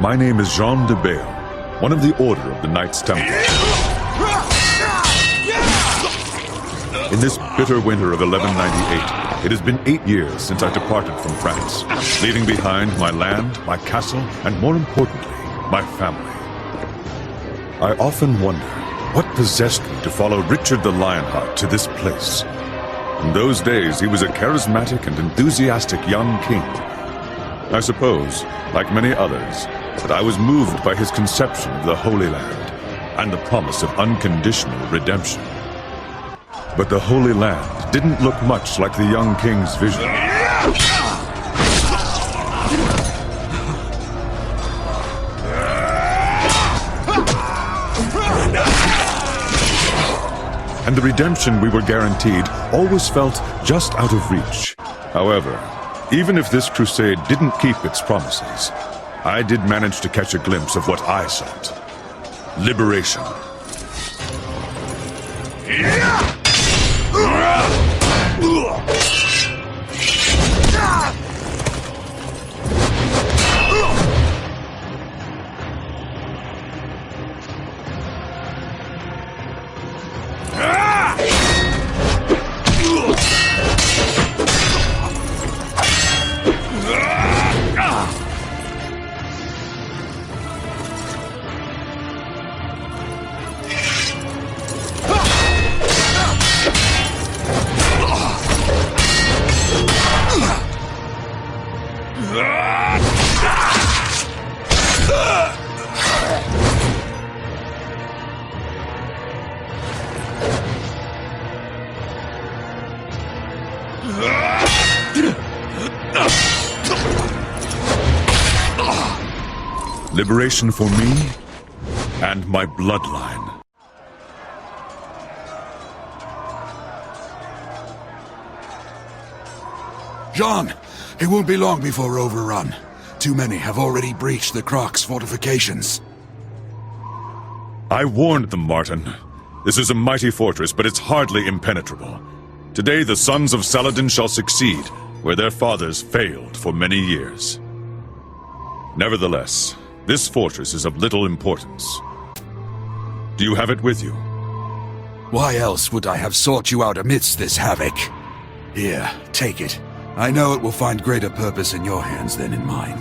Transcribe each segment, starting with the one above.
My name is Denz de Bayle, one of the Order of the Knights Templar. In this bitter winter of 1198, it has been 8 years since I departed from France, leaving behind my land, my castle, and more importantly, my family. I often wonder what possessed me to follow Richard the Lionheart to this place. In those days, he was a charismatic and enthusiastic young king. I suppose, like many others, that I was moved by his conception of the Holy Land and the promise of unconditional redemption. But the Holy Land didn't look much like the young king's vision. And the redemption we were guaranteed always felt just out of reach. However, even if this crusade didn't keep its promises, I did manage to catch a glimpse of what I sought. Liberation. Liberation for me and my bloodline. Jean, it won't be long before we're overrun. Too many have already breached the Croc's fortifications. I warned them, Martin. This is a mighty fortress, but it's hardly impenetrable. Today the sons of Saladin shall succeed, where their fathers failed for many years. Nevertheless, this fortress is of little importance. Do you have it with you? Why else would I have sought you out amidst this havoc? Here, take it. I know it will find greater purpose in your hands than in mine.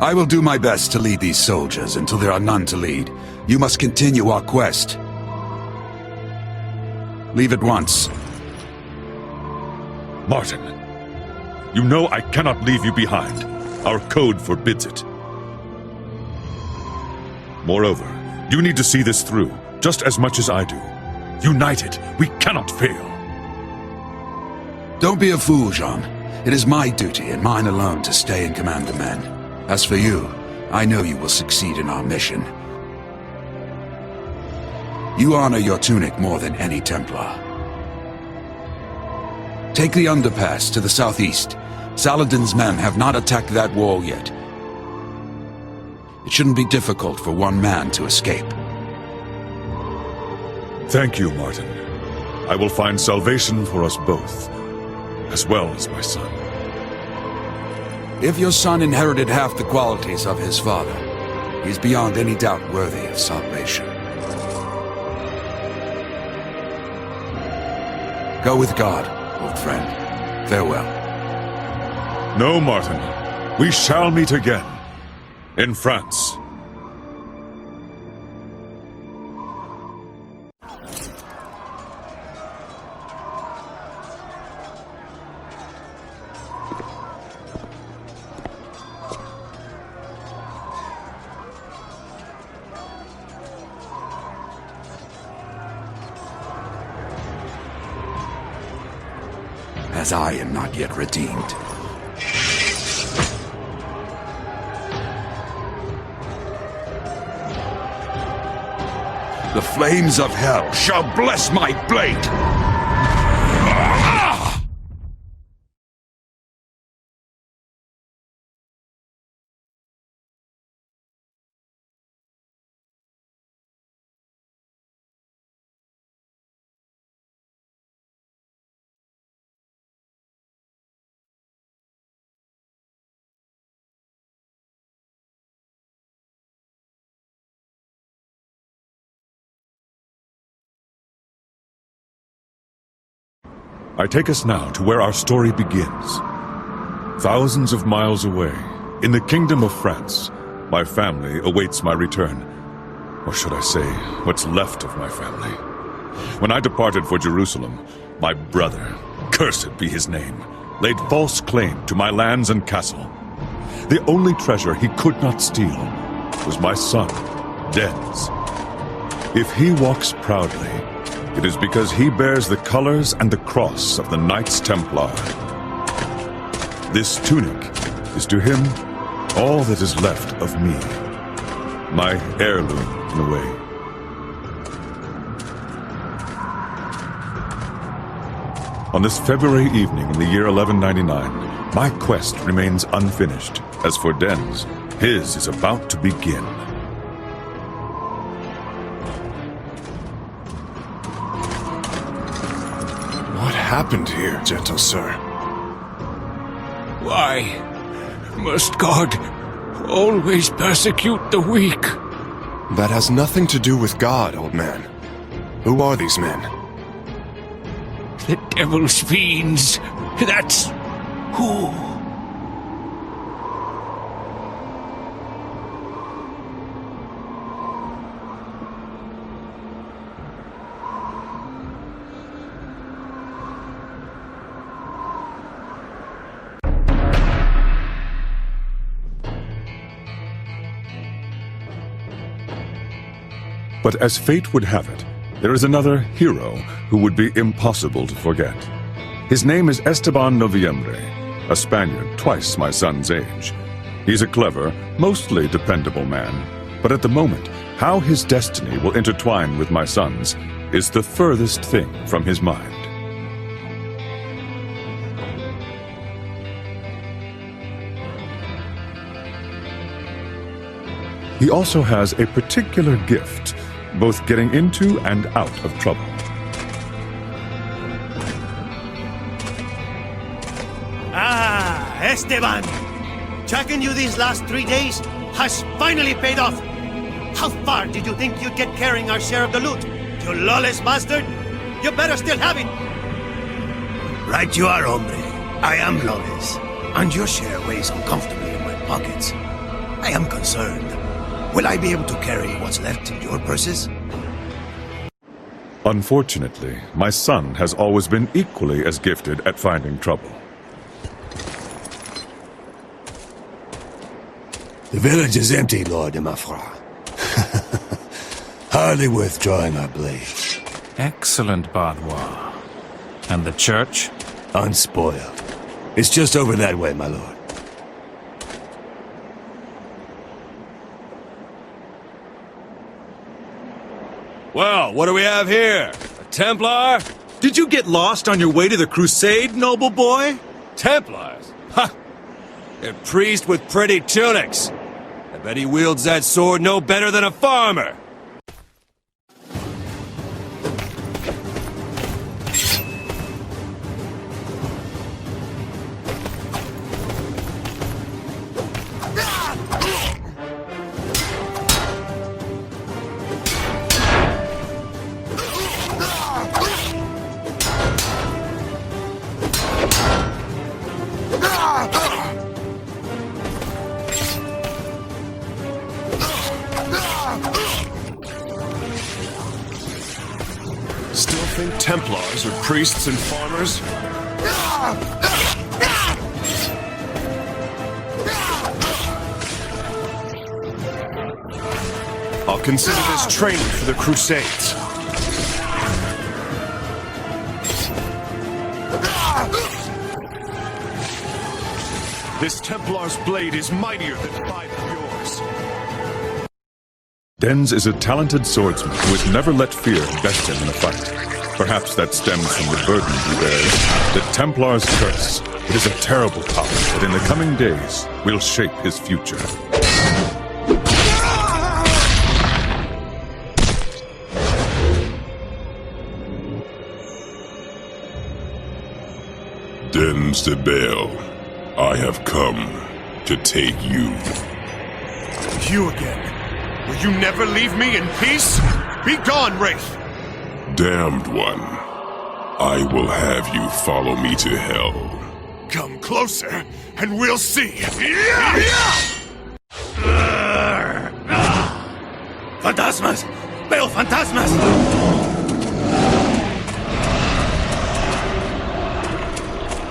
I will do my best to lead these soldiers until there are none to lead. You must continue our quest. Leave at once. Martin, you know I cannot leave you behind. Our code forbids it. Moreover, you need to see this through, just as much as I do. United, we cannot fail. Don't be a fool, Jean. It is my duty and mine alone to stay and command the men. As for you, I know you will succeed in our mission. You honor your tunic more than any Templar. Take the underpass to the southeast. Saladin's men have not attacked that wall yet. It shouldn't be difficult for one man to escape. Thank you, Martin. I will find salvation for us both, as well as my son. If your son inherited half the qualities of his father, he's beyond any doubt worthy of salvation. Go with God, old friend. Farewell. No, Martin. We shall meet again. In France. As I am not yet redeemed. The flames of hell shall bless my blade! I take us now to where our story begins. Thousands of miles away, in the kingdom of France, my family awaits my return. Or should I say, what's left of my family. When I departed for Jerusalem, my brother, cursed be his name, laid false claim to my lands and castle. The only treasure he could not steal was my son, Denz. If he walks proudly, it is because he bears the colors and the cross of the Knights Templar. This tunic is to him all that is left of me, my heirloom in a way. On this February evening in the year 1199, my quest remains unfinished. As for Denz, his is about to begin. What happened here, gentle sir? Why must God always persecute the weak? That has nothing to do with God, old man. Who are these men? The devil's fiends. That's who. But as fate would have it, there is another hero who would be impossible to forget. His name is Esteban Noviembre, a Spaniard twice my son's age. He's a clever, mostly dependable man, but at the moment, how his destiny will intertwine with my son's is the furthest thing from his mind. He also has a particular gift, both getting into and out of trouble. Ah, Esteban! Tracking you these last 3 days has finally paid off. How far did you think you'd get carrying our share of the loot? You lawless bastard! You better still have it! Right you are, hombre. I am lawless. And your share weighs uncomfortably in my pockets. I am concerned. Will I be able to carry what's left in your purses? Unfortunately, my son has always been equally as gifted at finding trouble. The village is empty, Lord de Mafra. Hardly worth drawing our blade. Excellent, Bardois. And the church? Unspoiled. It's just over that way, my lord. Well, what do we have here? A Templar? Did you get lost on your way to the Crusade, noble boy? Templars? Ha! A priest with pretty tunics. I bet he wields that sword no better than a farmer. Still think Templars are priests and farmers? I'll consider this training for the Crusades. This Templar's blade is mightier than 5 of yours. Denz is a talented swordsman who has never let fear invest him in a fight. Perhaps that stems from the burden he bears, the Templar's curse. It is a terrible power that in the coming days will shape his future. Denz de Bayle, I have come to take you. You again? Will you never leave me in peace? Be gone, Wraith! Damned one. I will have you follow me to hell. Come closer, and we'll see. Fantasmas! Bayle fantasmas!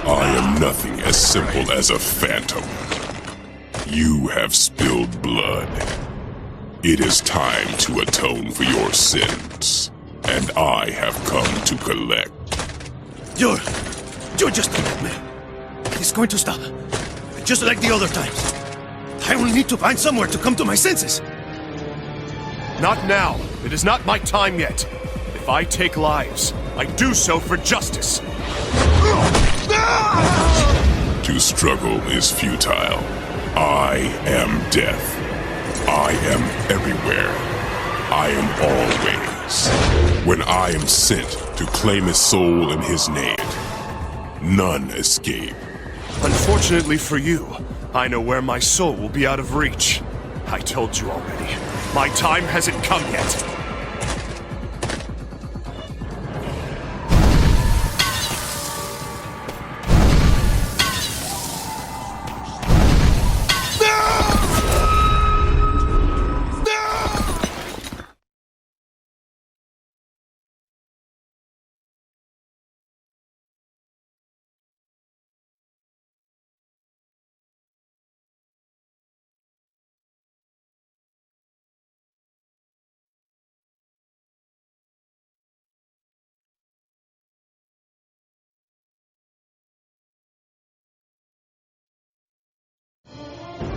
I am nothing as simple as a phantom. You have spilled blood. It is time to atone for your sins, and I have come to collect. You're just a nightmare. He's going to stop. Just like the other times. I will need to find somewhere to come to my senses. Not now. It is not my time yet. If I take lives, I do so for justice. To struggle is futile. I am death. I am everywhere. I am always. When I am sent to claim his soul in his name, none escape. Unfortunately for you, I know where my soul will be out of reach. I told you already. My time hasn't come yet.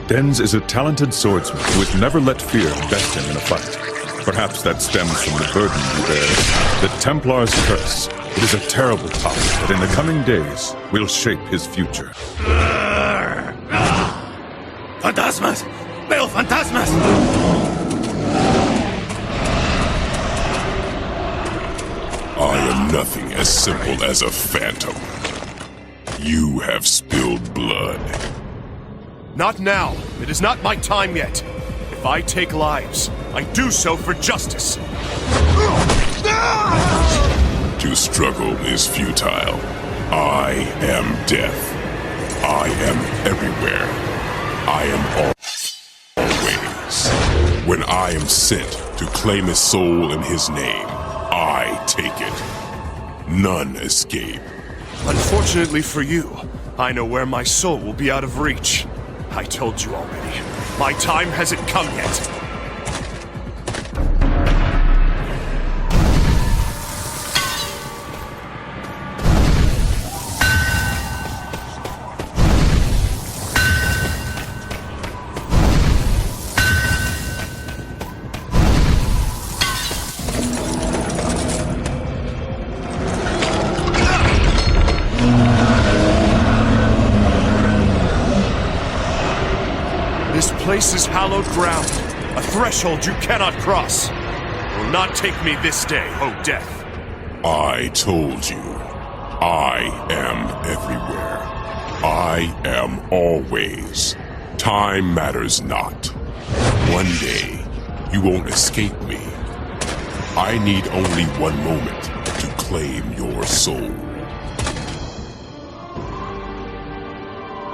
Denz is a talented swordsman who has never let fear best him in a fight. Perhaps that stems from the burden he bears. The Templar's curse. It is a terrible power that in the coming days will shape his future. Fantasmas! Bayle fantasmas! I am nothing as simple as a phantom. You have spilled blood. Not now. It is not my time yet. If I take lives, I do so for justice. To struggle is futile. I am death. I am everywhere. I am always. When I am sent to claim his soul in his name, I take it. None escape. Unfortunately for you, I know where my soul will be out of reach. I told you already. My time hasn't come yet. This place is hallowed ground, a threshold you cannot cross. Will not take me this day, O death. I told you. I am everywhere. I am always. Time matters not. One day, you won't escape me. I need only one moment to claim your soul.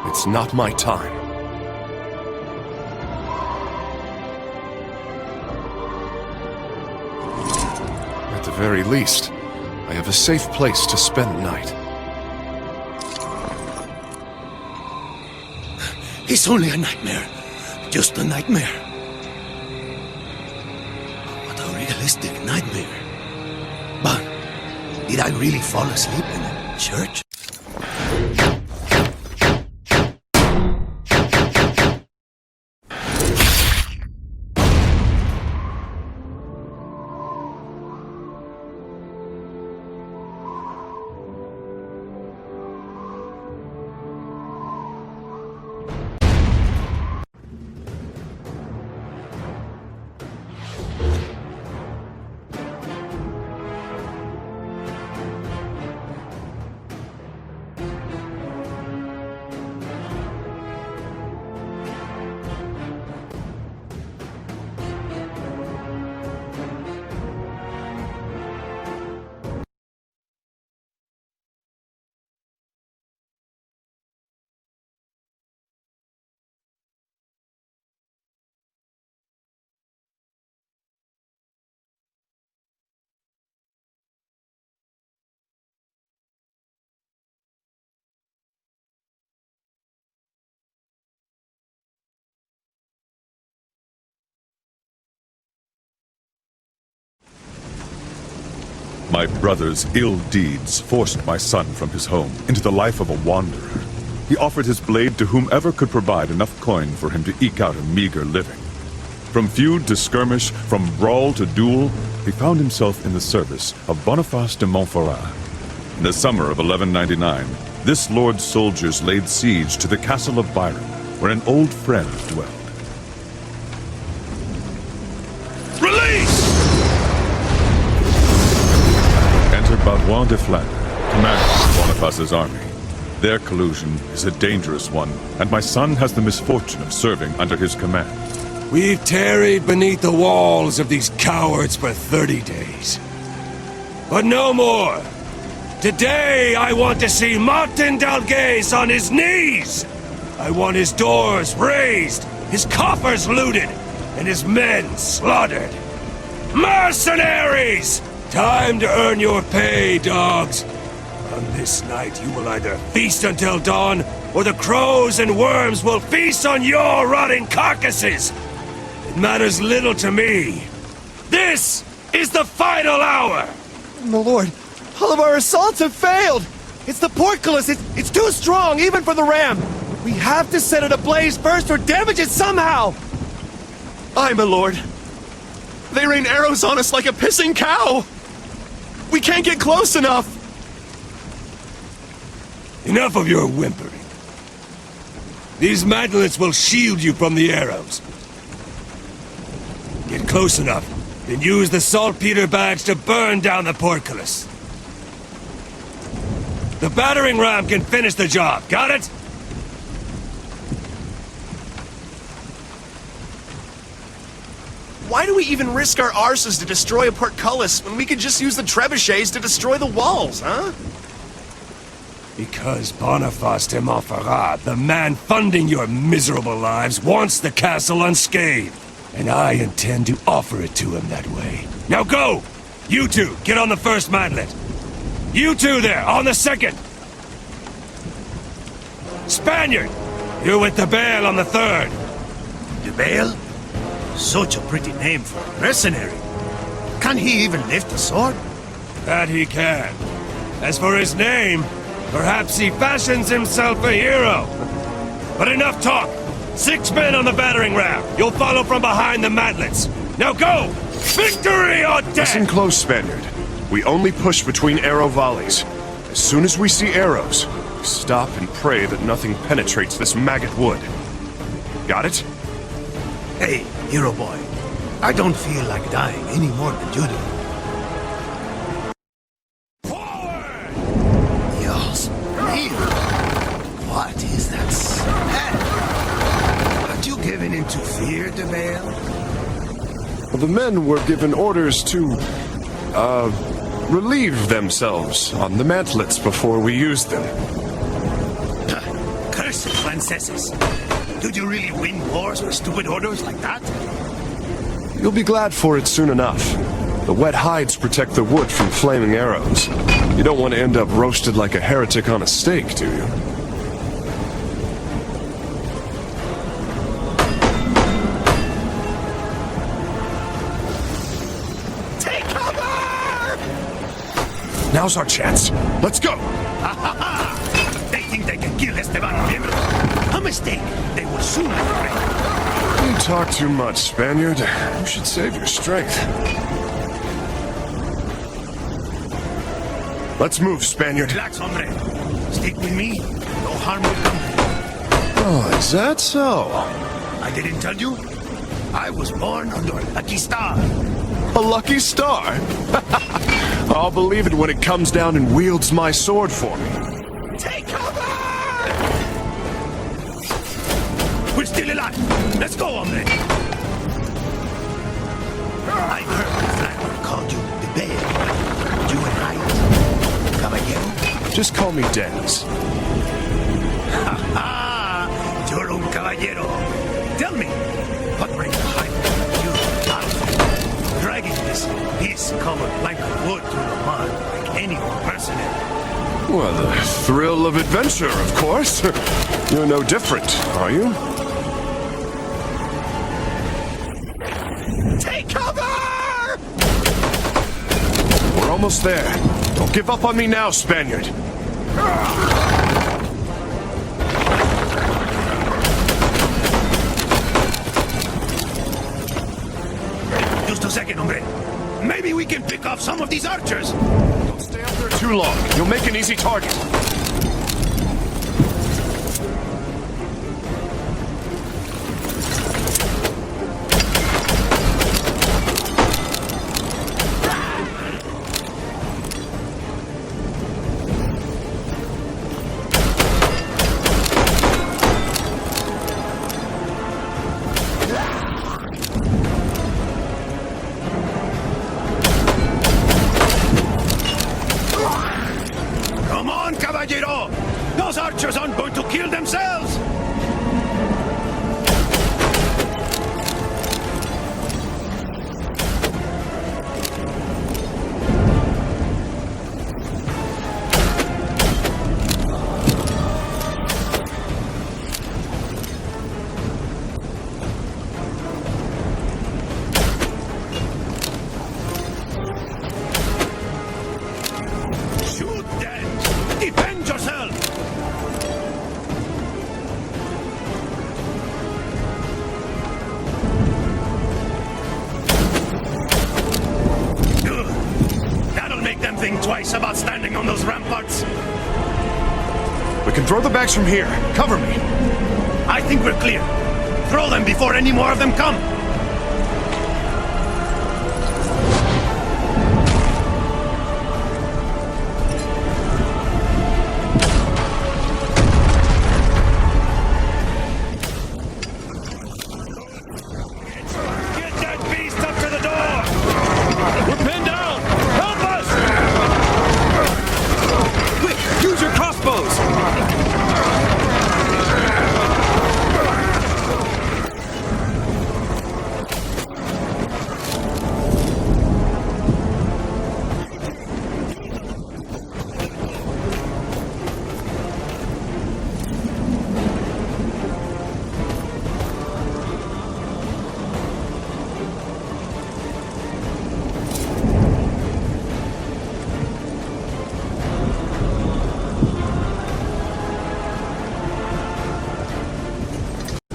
It's not my time. At the very least, I have a safe place to spend the night. It's only a nightmare. Just a nightmare. What a realistic nightmare. But did I really fall asleep in a church? My brother's ill deeds forced my son from his home into the life of a wanderer. He offered his blade to whomever could provide enough coin for him to eke out a meager living. From feud to skirmish, from brawl to duel, he found himself in the service of Boniface de Montferrat. In the summer of 1199, this lord's soldiers laid siege to the castle of Byron, where an old friend dwelled. Release! Enter Baudouin de Flandre, commander of Boniface's army. Their collusion is a dangerous one, and my son has the misfortune of serving under his command. We've tarried beneath the walls of these cowards for 30 days. But no more! Today I want to see Martin d'Algaze on his knees! I want his doors razed, his coffers looted, and his men slaughtered. Mercenaries! Time to earn your pay, dogs! On this night you will either feast until dawn, or the crows and worms will feast on your rotting carcasses! It matters little to me. This is the final hour! My lord, all of our assaults have failed! It's the portcullis! It's too strong, even for the ram! We have to set it ablaze first or damage it somehow! Aye, my lord. They rain arrows on us like a pissing cow! We can't get close enough! Enough of your whimpering. These mantlets will shield you from the arrows. Get close enough, then use the saltpeter bags to burn down the portcullis. The battering ram can finish the job, got it? Why do we even risk our arses to destroy a portcullis when we could just use the trebuchets to destroy the walls, huh? Because Boniface de Montferrat, the man funding your miserable lives, wants the castle unscathed. And I intend to offer it to him that way. Now go! You two, get on the first mantlet. You two there, on the second. Spaniard, you're with de Bayle on the third. De Bayle? Such a pretty name for a mercenary. Can he even lift a sword? That he can. As for his name, perhaps he fashions himself a hero. But enough talk. 6 men on the battering ram. You'll follow from behind the mantlets. Now go! Victory or death! Listen close, Spaniard. We only push between arrow volleys. As soon as we see arrows, we stop and pray that nothing penetrates this maggot wood. Got it? Hey, hero boy. I don't feel like dying any more than you do. Forward! Dios mío. What is that smell? Aren't you given into fear, de Bayle? Well, the men were given orders to, relieve themselves on the mantlets before we used them. Cursed Franceses. Did you really win wars with stupid orders like that? You'll be glad for it soon enough. The wet hides protect the wood from flaming arrows. You don't want to end up roasted like a heretic on a stake, do you? Take cover! Now's our chance. Let's go! They think they can kill Esteban Miembro. A mistake. They will soon be afraid. You talk too much, Spaniard. You should save your strength. Let's move, Spaniard. Relax, hombre. Stick with me. No harm will come. Oh, is that so? I didn't tell you? I was born under a lucky star. A lucky star? I'll believe it when it comes down and wields my sword for me. Take cover! We're still alive. Let's go, hombre. I heard the flatterer called you de Bayle. You and I, caballero? Just call me Denz. Ha ha! You're un caballero. Tell me, what brings a high you out? Dragging this piece-covered plank of wood through the mud like any mercenary. Well, the thrill of adventure, of course. You're no different, are you? Take cover! We're almost there. Don't give up on me now, Spaniard. Just a second, hombre. Maybe we can pick off some of these archers. Don't stay up there too long. You'll make an easy target. Come on, caballero! Those archers aren't going to kill themselves! Shoot them! Defend yourself! Good. That'll make them think twice about standing on those ramparts. We can throw the bags from here. Cover me. I think we're clear. Throw them before any more of them come. Get that beast up to the door! We're pinned down! Help us! Quick, use your crossbows!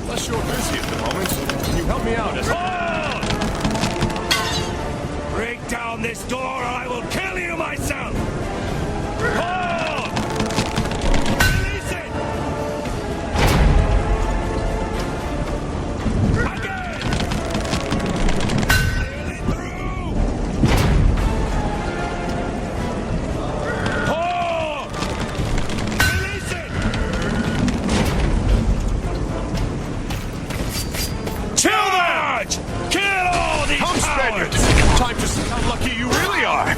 Unless you're busy at the moment, can you help me out? Break down this door or I will kill you myself! Hold! Release it! Again! Nearly through! Hold! Release it! Charge! Kill all these Come, Spaniard! cowards! Time to see how lucky you really are!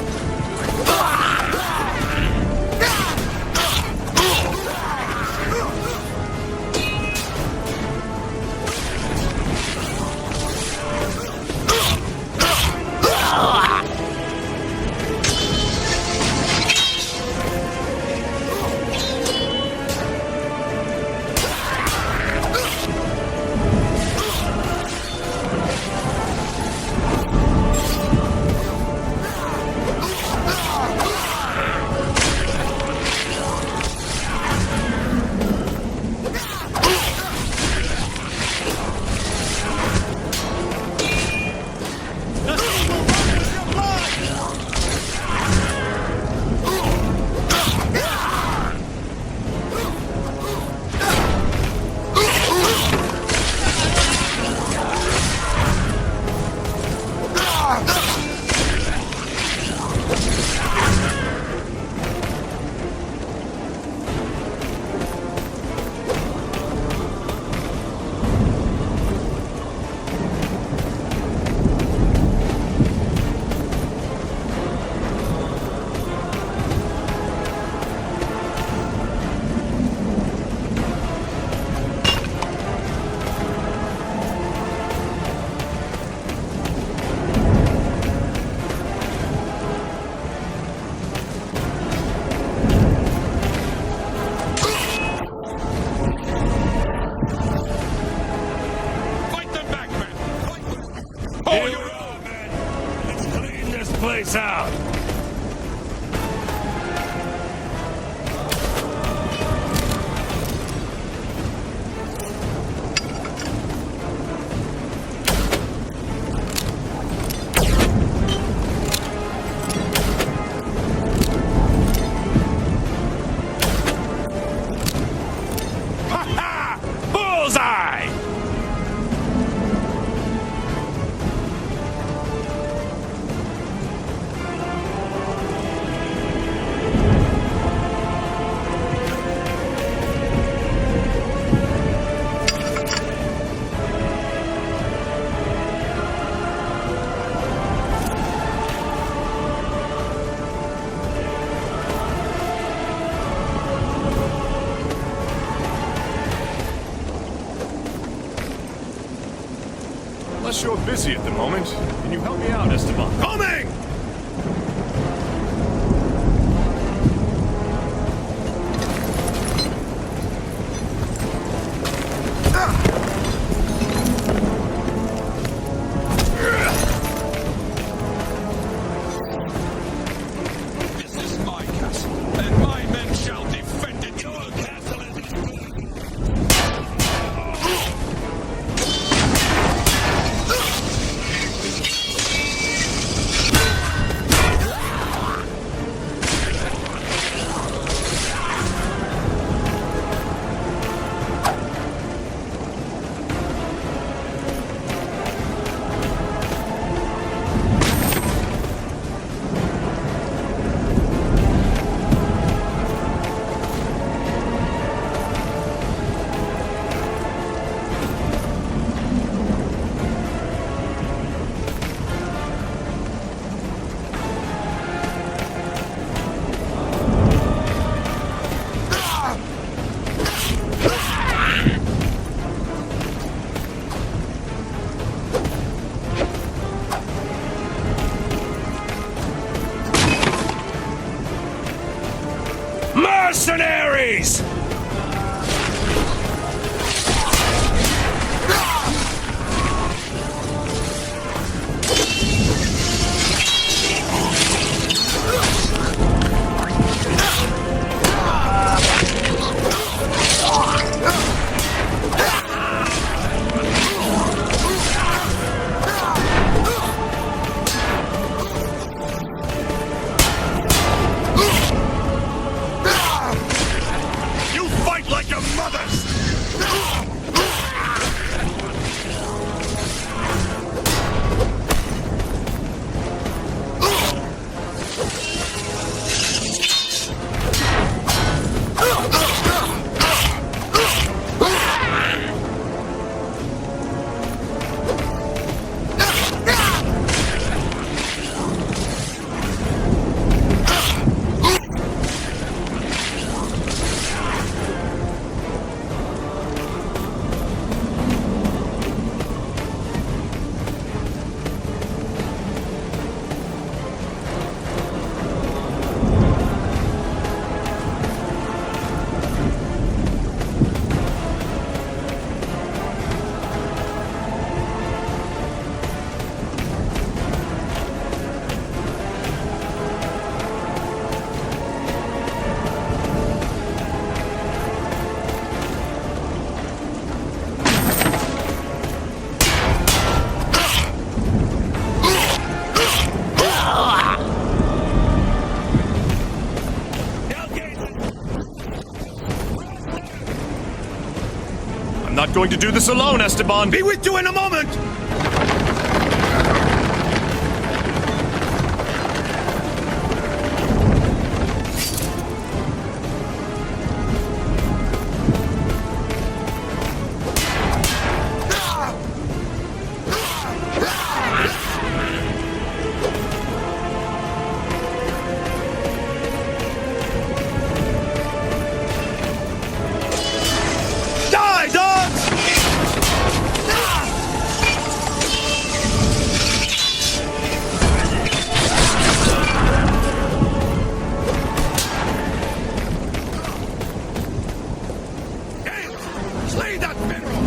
Hold your own, man! Let's clean this place out! side! Unless you're busy at the moment, can you help me out, Esteban? Coming! This is my castle, and my men shall defend it. Your castle is... Mercenaries! You fight like your mothers! I'm not going to do this alone, Esteban! Be with you in a moment! Die, dogs! Slay that general!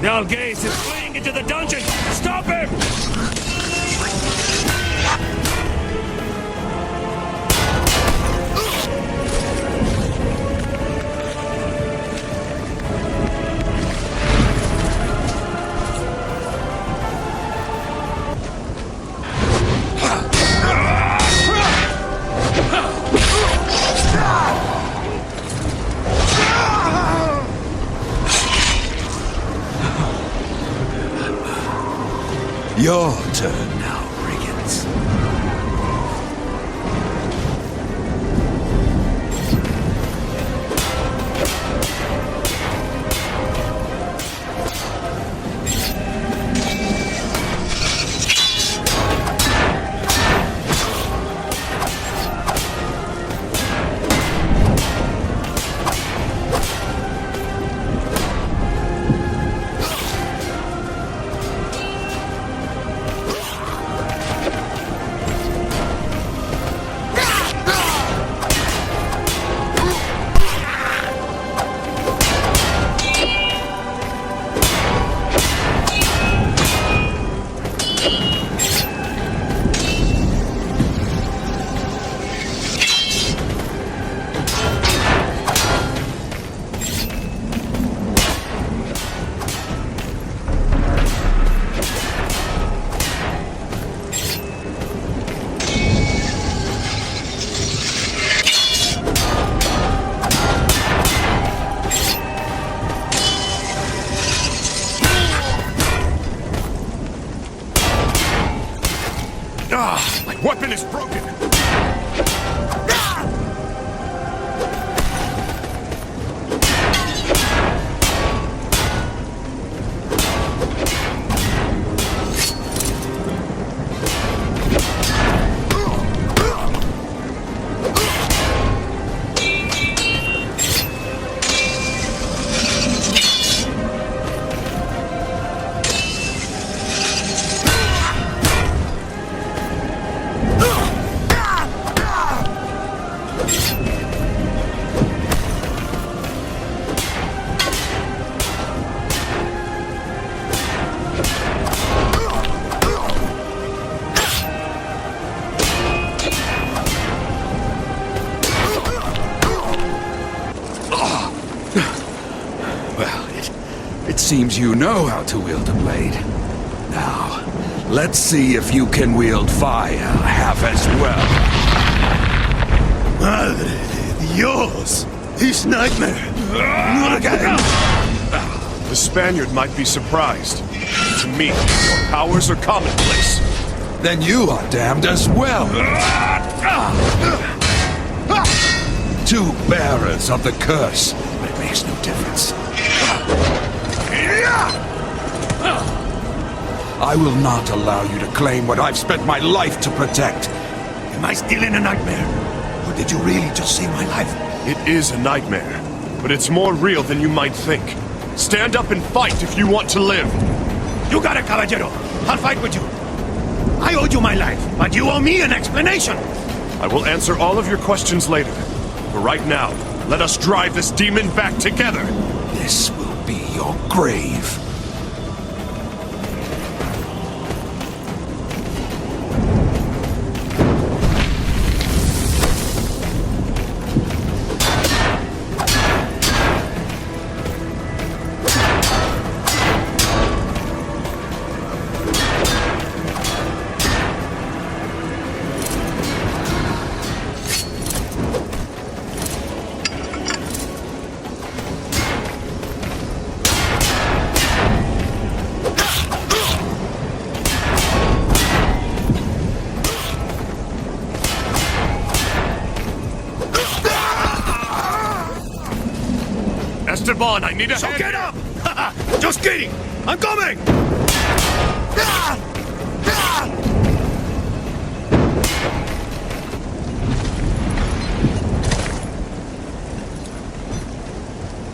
Dalgais is fleeing into the dungeon! Stop him! Your turn now, brigands. My weapon is broken! Seems you know how to wield a blade. Now, let's see if you can wield fire half as well. Madre de Dios! This nightmare! Not again! The Spaniard might be surprised. To me, your powers are commonplace. Then you are damned as well. Two bearers of the curse. But it makes no difference. I will not allow you to claim what I've spent my life to protect. Am I still in a nightmare? Or did you really just save my life? It is a nightmare, but it's more real than you might think. Stand up and fight if you want to live. You got it, caballero. I'll fight with you. I owed you my life, but you owe me an explanation. I will answer all of your questions later. For right now, let us drive this demon back together. This will be your grave. Esteban, I need a hand. Get up! Just kidding! I'm coming!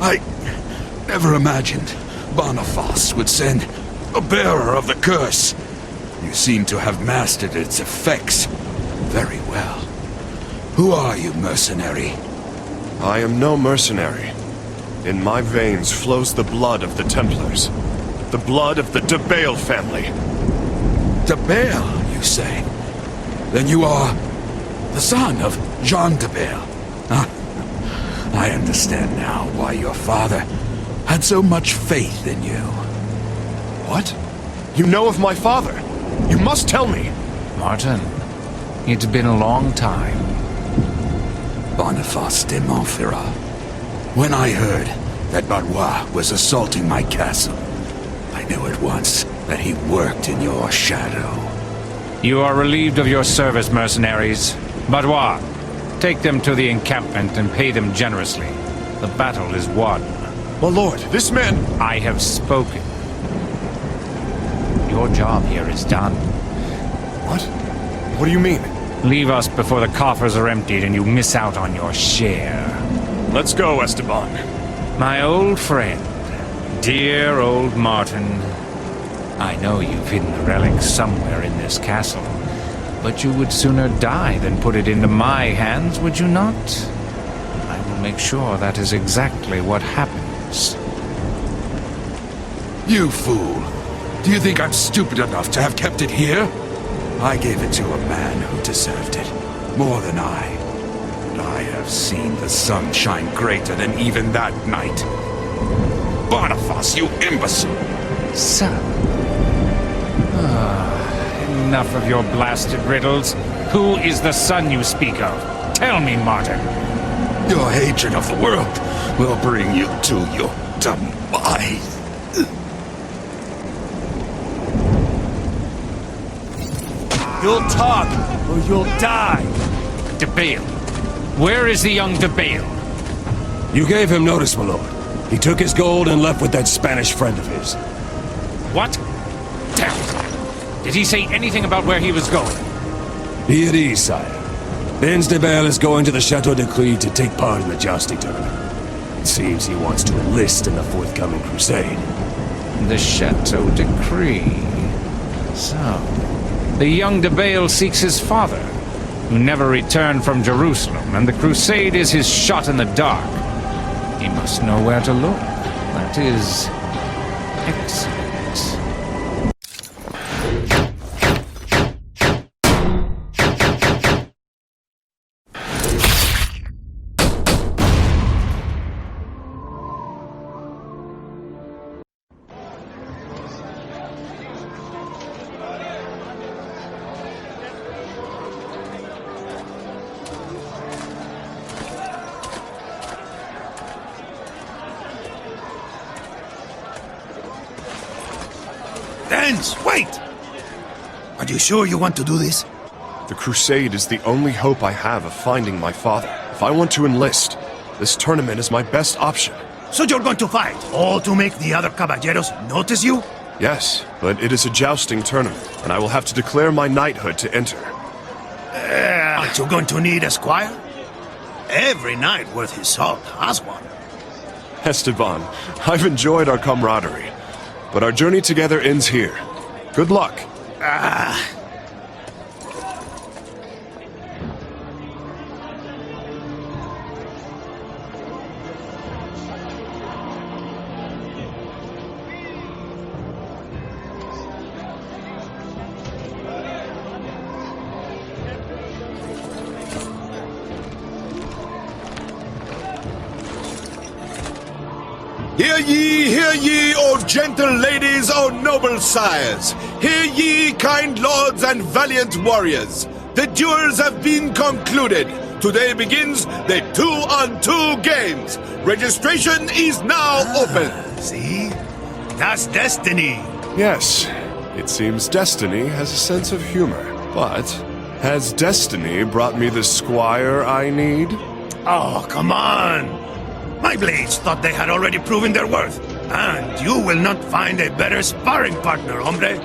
I never imagined Boniface would send a bearer of the curse. You seem to have mastered its effects very well. Who are you, mercenary? I am no mercenary. In my veins flows the blood of the Templars. The blood of the de Bayle family. De Bayle, you say? Then you are the son of Jean de Bayle. Huh? I understand now why your father had so much faith in you. What? You know of my father? You must tell me. Martin, it's been a long time. Boniface de Montferrat. When I heard that Valois was assaulting my castle, I knew at once that he worked in your shadow. You are relieved of your service, mercenaries. Valois, take them to the encampment and pay them generously. The battle is won. My lord, this man... I have spoken. Your job here is done. What? What do you mean? Leave us before the coffers are emptied and you miss out on your share. Let's go, Esteban. My old friend, dear old Martin. I know you've hidden the relic somewhere in this castle, but you would sooner die than put it into my hands, would you not? I will make sure that is exactly what happens. You fool! Do you think I'm stupid enough to have kept it here? I gave it to a man who deserved it, more than I. And I have seen the sun shine greater than even that night. Boniface, you imbecile! So... enough of your blasted riddles. Who is the son you speak of? Tell me, Martin. Your hatred of the world will bring you to your demise. You'll talk, or you'll die. De Bayle. Where is the young De Bayle? You gave him notice, my lord. He took his gold and left with that Spanish friend of his. What? Damn it. Did he say anything about where he was going? Be at ease, sire. Denz de Bayle is going to the Chateau de Clé to take part in the jousting tournament. It seems he wants to enlist in the forthcoming crusade. The Chateau de Clé. So... the young De Bayle seeks his father, who never returned from Jerusalem, and the crusade is his shot in the dark. He must know where to look. That is... excellent. Denz, wait! Are you sure you want to do this? The crusade is the only hope I have of finding my father. If I want to enlist, this tournament is my best option. So you're going to fight, all to make the other caballeros notice you? Yes, but it is a jousting tournament, and I will have to declare my knighthood to enter. Aren't you going to need a squire? Every knight worth his salt has one. Esteban, I've enjoyed our camaraderie, but our journey together ends here. Good luck. Hear ye, O gentle ladies, O noble sires! Hear ye, kind lords and valiant warriors! The duels have been concluded. Today begins the 2-on-2 games. Registration is now open. See? That's destiny. Yes, it seems destiny has a sense of humor. But has destiny brought me the squire I need? Oh, come on! My blades thought they had already proven their worth. And you will not find a better sparring partner, hombre.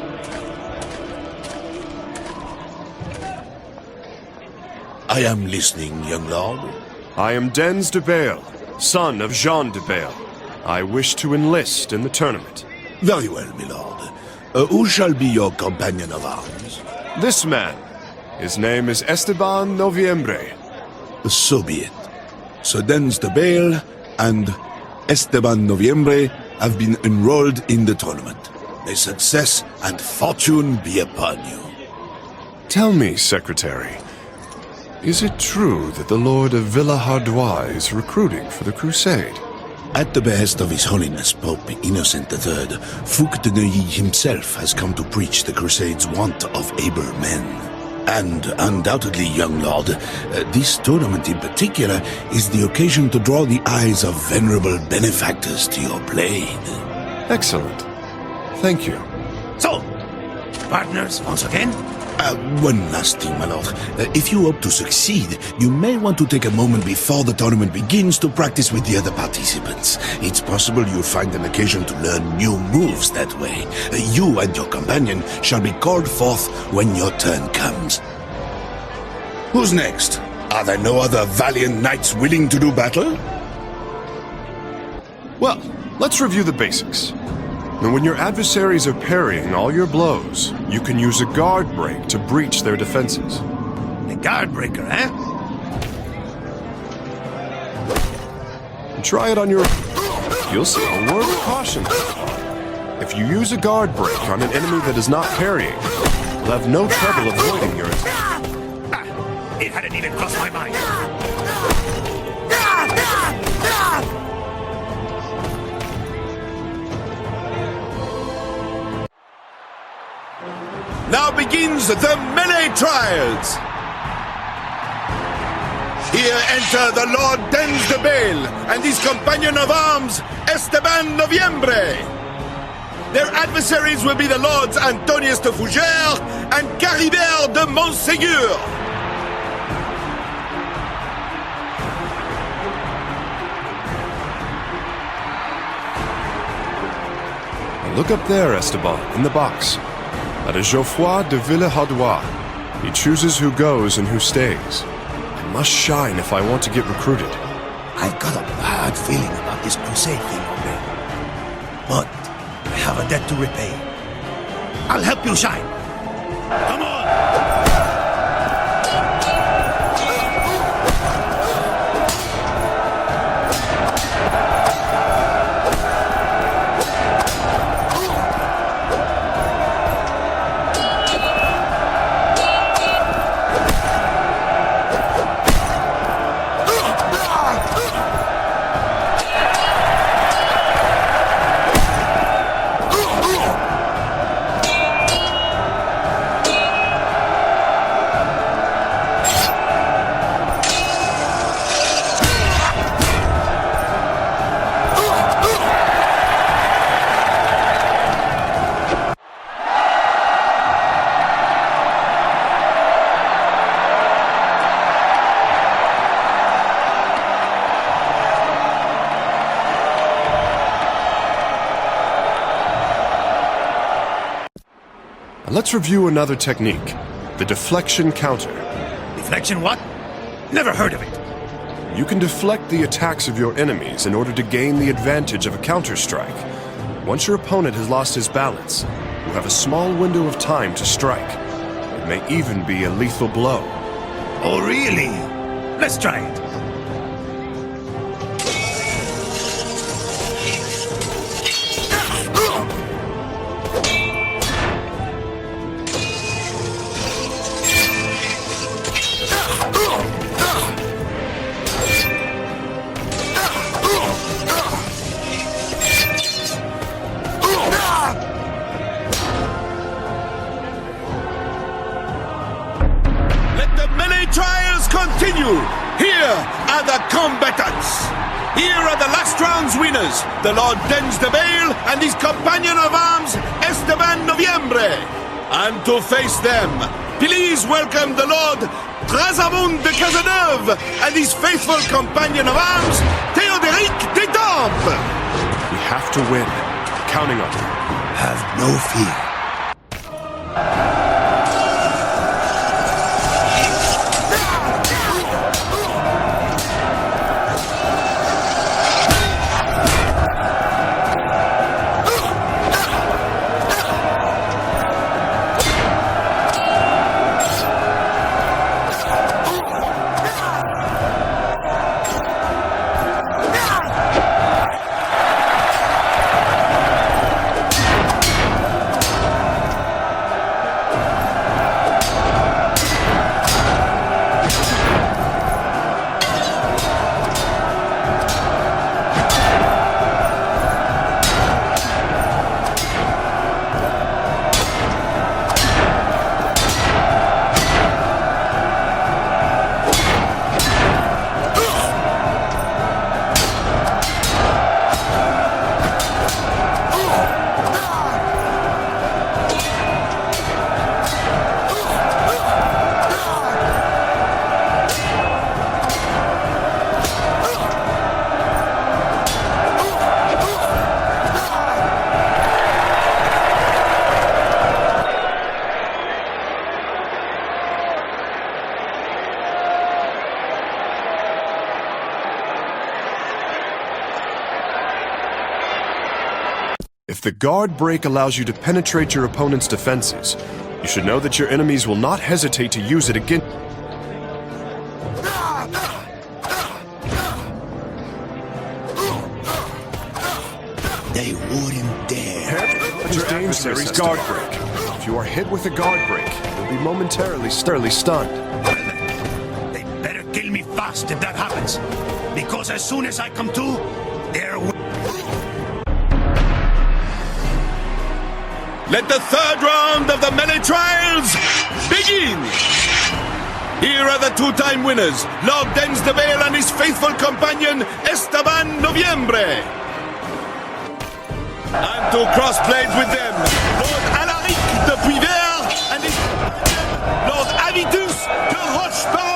I am listening, young lord. I am Denz de Bayle, son of Jean de Bayle. I wish to enlist in the tournament. Very well, my lord. Who shall be your companion of arms? This man. His name is Esteban Noviembre. So be it. So Denz de Bayle and Esteban Noviembre have been enrolled in the tournament. May success and fortune be upon you. Tell me, Secretary, is it true that the Lord of Villehardouis is recruiting for the Crusade? At the behest of His Holiness Pope Innocent III, Fouque de Neuilly himself has come to preach the Crusade's want of able men. And undoubtedly, young lord, this tournament in particular is the occasion to draw the eyes of venerable benefactors to your blade. Excellent. Thank you. So, partners once again? One last thing, my lord. If you hope to succeed, you may want to take a moment before the tournament begins to practice with the other participants. It's possible you'll find an occasion to learn new moves that way. You and your companion shall be called forth when your turn comes. Who's next? Are there no other valiant knights willing to do battle? Well, let's review the basics. Now, when your adversaries are parrying all your blows, you can use a guard break to breach their defenses. A guard breaker, eh? Try it on your... You'll see a word of caution. If you use a guard break on an enemy that is not parrying, you'll have no trouble avoiding your attack. It hadn't even crossed my mind. Now begins the melee trials. Here enter the Lord Denz de Bayle and his companion of arms, Esteban Noviembre. Their adversaries will be the Lords Antonius de Fougère and Caribert de Montségur. Look up there, Esteban, in the box. That is Geoffroy de Villehardouis. He chooses who goes and who stays. I must shine if I want to get recruited. I've got a bad feeling about this crusade thing already. But I have a debt to repay. I'll help you shine. Come on! Let's review another technique, the deflection counter. Deflection what? Never heard of it. You can deflect the attacks of your enemies in order to gain the advantage of a counter-strike. Once your opponent has lost his balance, you have a small window of time to strike. It may even be a lethal blow. Oh, really? Let's try it. Here are the combatants. Here are the last round's winners, the Lord Denz de Bayle and his companion of arms, Esteban Noviembre. And to face them, please welcome the Lord Trasamund de Cazeneuve and his faithful companion of arms, Théodéric d'Étampes. We have to win. Counting on you. Have no fear. If the guard break allows you to penetrate your opponent's defenses, you should know that your enemies will not hesitate to use it against. They wouldn't dare. Your adversary's guard break. If you are hit with a guard break, you'll be momentarily stunned. They better kill me fast if that happens, because as soon as I come to, there will... Let the third round of the melee trials begin! Here are the two-time winners, Lord Denz de Bayle and his faithful companion, Esteban Noviembre. And to cross-blades with them, Lord Alaric de Puivert and his Lord Avitus de Rochefort.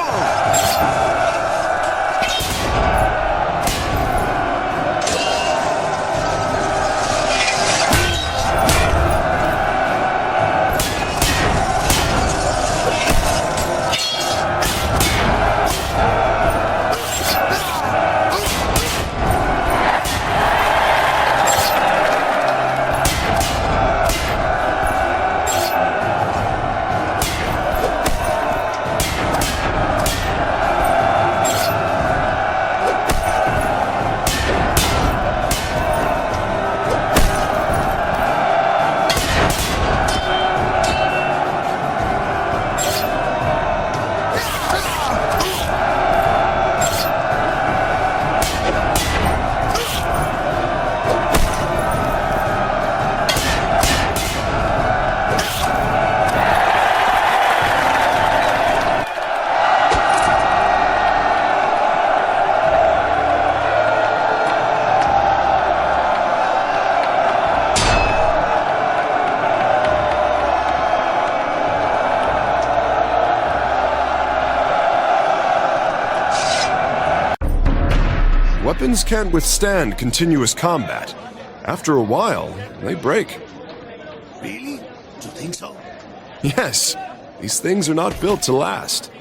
Weapons can't withstand continuous combat. After a while, they break. Really? Do you think so? Yes, these things are not built to last.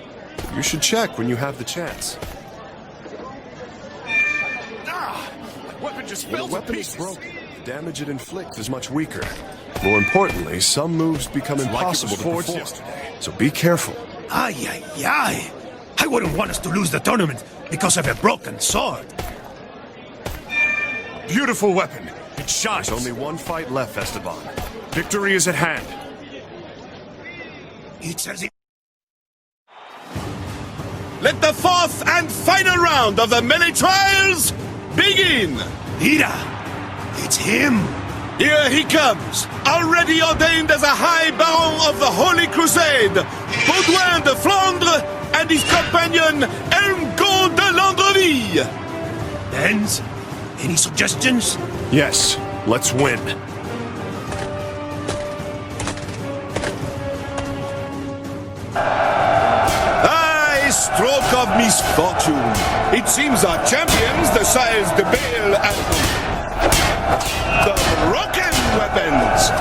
You should check when you have the chance. Weapon just When a fell to weapon is pieces. broken, the damage it inflicts is much weaker. More importantly, some moves become impossible to perform. So be careful. Ay, ay, ay. I wouldn't want us to lose the tournament because of a broken sword. Beautiful weapon. It shines. There's only one fight left, Esteban. Victory is at hand. It's as if... Let the fourth and final round of the melee trials begin! Mira! It's him! Here he comes, already ordained as a High Baron of the Holy Crusade, Baudouin de Flandre and his companion Elmgo de Landreville! Denz, any suggestions? Yes, let's win. Aye, stroke of misfortune. It seems our champions, the sires de Bayle and the broken weapons.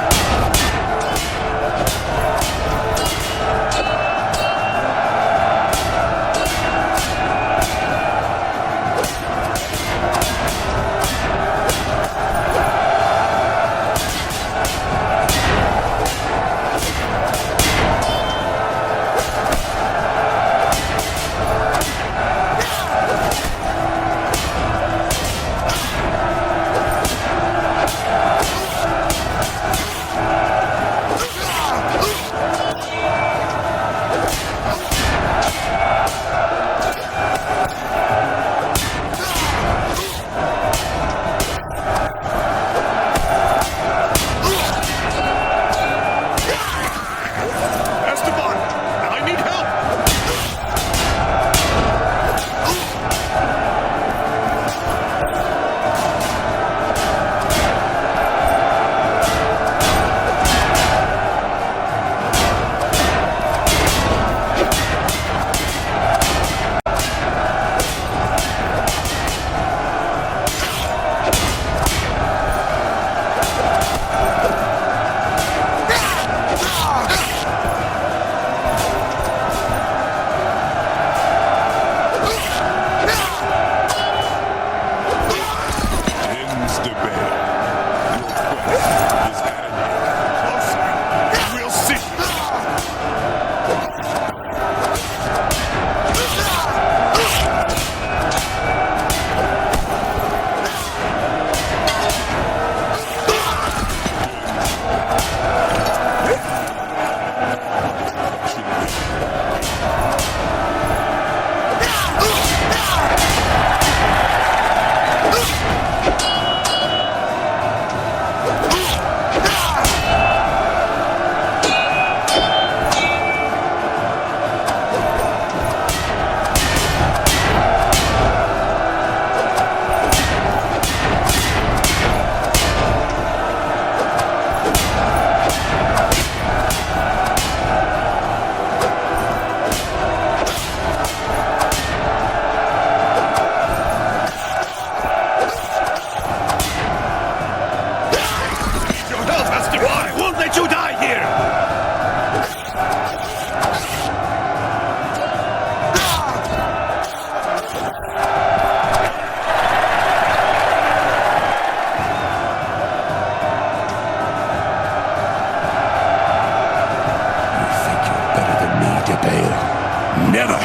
Never!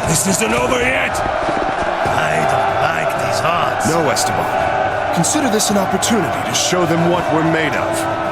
This isn't over yet! I don't like these odds. No, Esteban. Consider this an opportunity to show them what we're made of.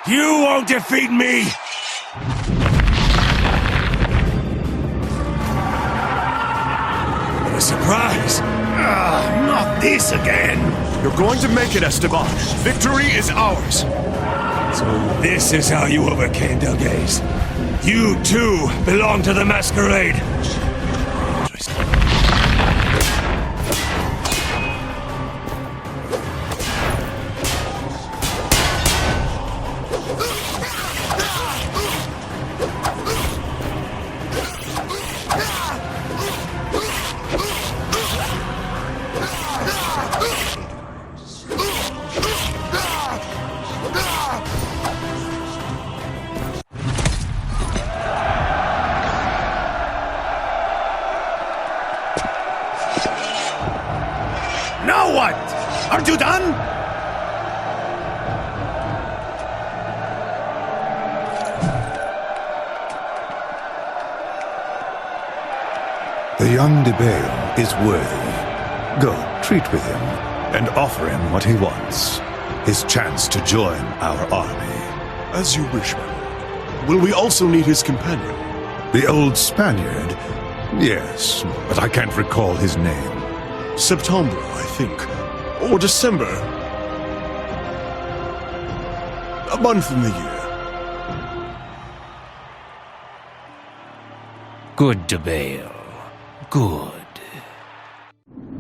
You won't defeat me! What a surprise! Not this again! You're going to make it, Esteban. Victory is ours. So this is how you overcame Delgaze. You too belong to the masquerade. Now what? Aren't you done? The young de Bayle is worthy. Go, treat with him, and offer him what he wants. His chance to join our army. As you wish, my lord. Will we also need his companion? The old Spaniard? Yes, but I can't recall his name. September, I think. Or December. A month in the year. Good de Bayle. Good.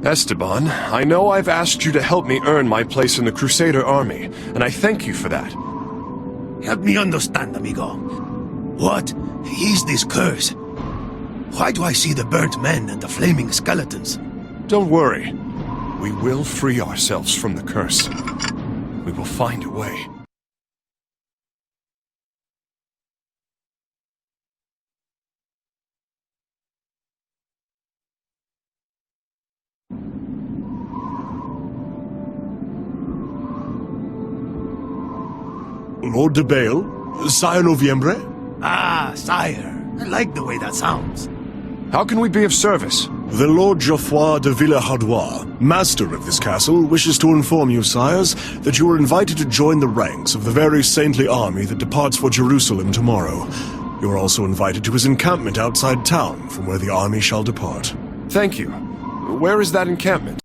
Esteban, I know I've asked you to help me earn my place in the Crusader army, and I thank you for that. Help me understand, amigo. What is this curse? Why do I see the burnt men and the flaming skeletons? Don't worry. We will free ourselves from the curse. We will find a way. Lord de Bayle? Sire Noviembre? Ah, sire. I like the way that sounds. How can we be of service? The Lord Geoffroy de Villehardouin, master of this castle, wishes to inform you, sires, that you are invited to join the ranks of the very saintly army that departs for Jerusalem tomorrow. You are also invited to his encampment outside town, from where the army shall depart. Thank you. Where is that encampment?